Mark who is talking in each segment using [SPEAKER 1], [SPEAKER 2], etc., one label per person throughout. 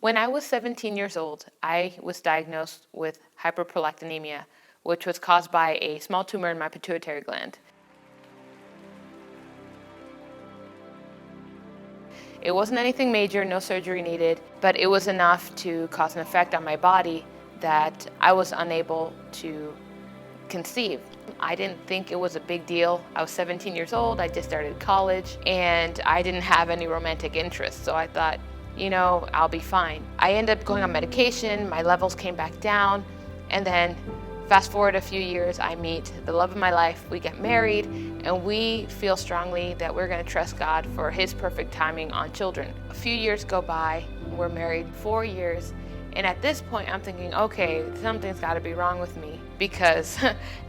[SPEAKER 1] When I was 17 years old, I was diagnosed with hyperprolactinemia, which was caused by a small tumor in my pituitary gland. It wasn't anything major, no surgery needed, but it was enough to cause an effect on my body that I was unable to conceive. I didn't think it was a big deal. I was 17 years old, I just started college, and I didn't have any romantic interest, so I thought, I'll be fine. I ended up going on medication, my levels came back down, and then fast forward a few years, I meet the love of my life, we get married, and we feel strongly that we're going to trust God for His perfect timing on children. A few years go by, we're married 4 years, and at this point I'm thinking, okay, something's got to be wrong with me, because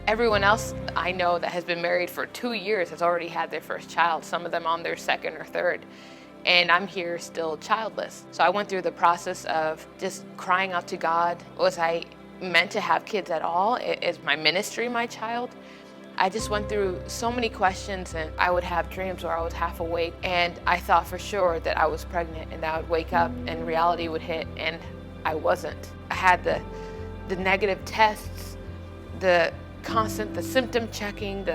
[SPEAKER 1] everyone else I know that has been married for 2 years has already had their first child, some of them on their second or third. And I'm here still childless. So I went through the process of just crying out to God. Was I meant to have kids at all? Is my ministry my child? I just went through so many questions, and I would have dreams where I was half awake, and I thought for sure that I was pregnant, and that I would wake up and reality would hit, and I wasn't. I had the negative tests, the symptom checking,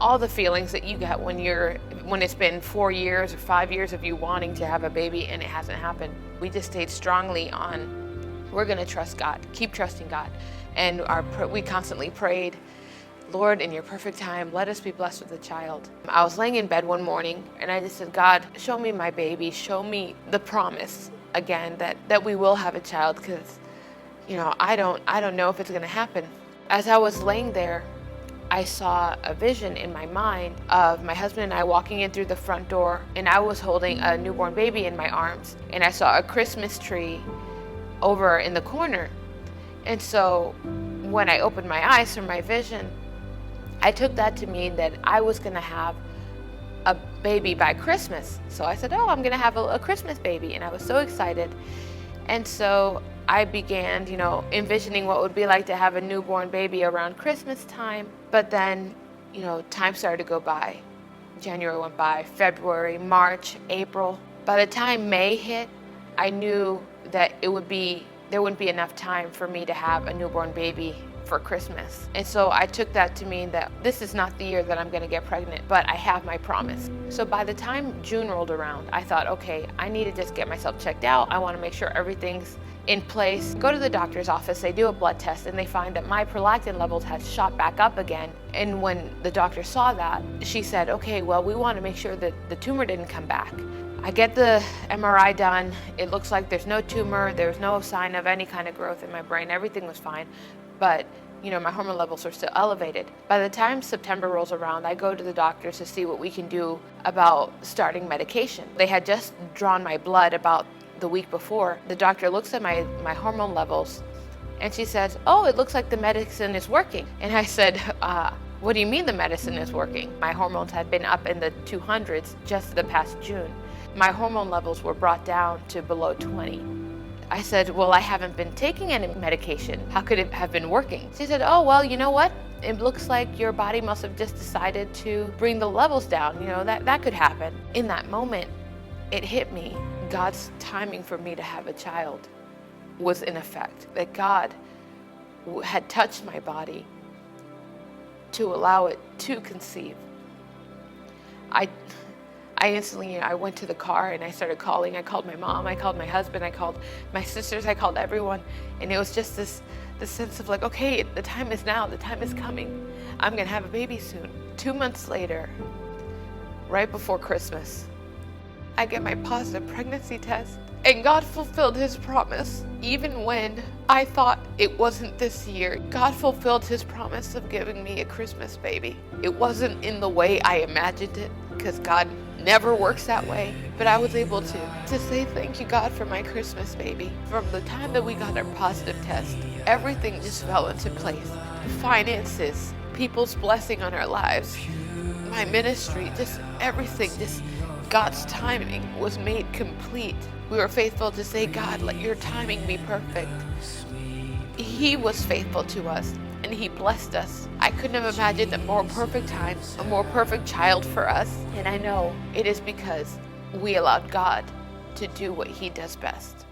[SPEAKER 1] all the feelings that you get when it's been 4 years or 5 years of you wanting to have a baby and it hasn't happened. We just stayed strongly on, we're going to trust God, keep trusting God. And we constantly prayed, Lord, in your perfect time, let us be blessed with a child. I was laying in bed one morning and I just said, God, show me my baby, show me the promise again that we will have a child, because I don't know if it's going to happen. As I was laying there, I saw a vision in my mind of my husband and I walking in through the front door, and I was holding a newborn baby in my arms, and I saw a Christmas tree over in the corner. And so when I opened my eyes from my vision, I took that to mean that I was going to have a baby by Christmas. So I said, I'm going to have a Christmas baby, and I was so excited. And so I began, envisioning what it would be like to have a newborn baby around Christmas time. But then, time started to go by. January went by, February, March, April. By the time May hit, I knew that there wouldn't be enough time for me to have a newborn baby for Christmas. And so I took that to mean that this is not the year that I'm going to get pregnant, but I have my promise. So by the time June rolled around, I thought, okay, I need to just get myself checked out. I want to make sure everything's in place. Go to the doctor's office, they do a blood test, and they find that my prolactin levels had shot back up again. And when the doctor saw that, she said, okay, well, we want to make sure that the tumor didn't come back. I get the MRI done. It looks like there's no tumor. There's no sign of any kind of growth in my brain. Everything was fine. But, my hormone levels are still elevated. By the time September rolls around, I go to the doctors to see what we can do about starting medication. They had just drawn my blood about the week before. The doctor looks at my hormone levels, and she says, it looks like the medicine is working. And I said, what do you mean the medicine is working? My hormones had been up in the 200s just the past June. My hormone levels were brought down to below 20. I said, well, I haven't been taking any medication. How could it have been working? She said, well, you know what? It looks like your body must have just decided to bring the levels down. That could happen. In that moment, it hit me. God's timing for me to have a child was in effect. That God had touched my body to allow it to conceive. I instantly, I went to the car and I started calling. I called my mom, I called my husband, I called my sisters, I called everyone. And it was just this sense of like, okay, the time is now, the time is coming. I'm gonna have a baby soon. 2 months later, right before Christmas, I get my positive pregnancy test. And God fulfilled His promise. Even when I thought it wasn't this year, God fulfilled His promise of giving me a Christmas baby. It wasn't in the way I imagined it, because God never works that way. But I was able to say thank you, God, for my Christmas baby. From the time that we got our positive test, everything just fell into place. Finances, people's blessing on our lives, my ministry, just everything, just God's timing was made complete. We were faithful to say, God, let your timing be perfect. He was faithful to us, and He blessed us. I couldn't have imagined a more perfect time, a more perfect child for us. And I know it is because we allowed God to do what He does best.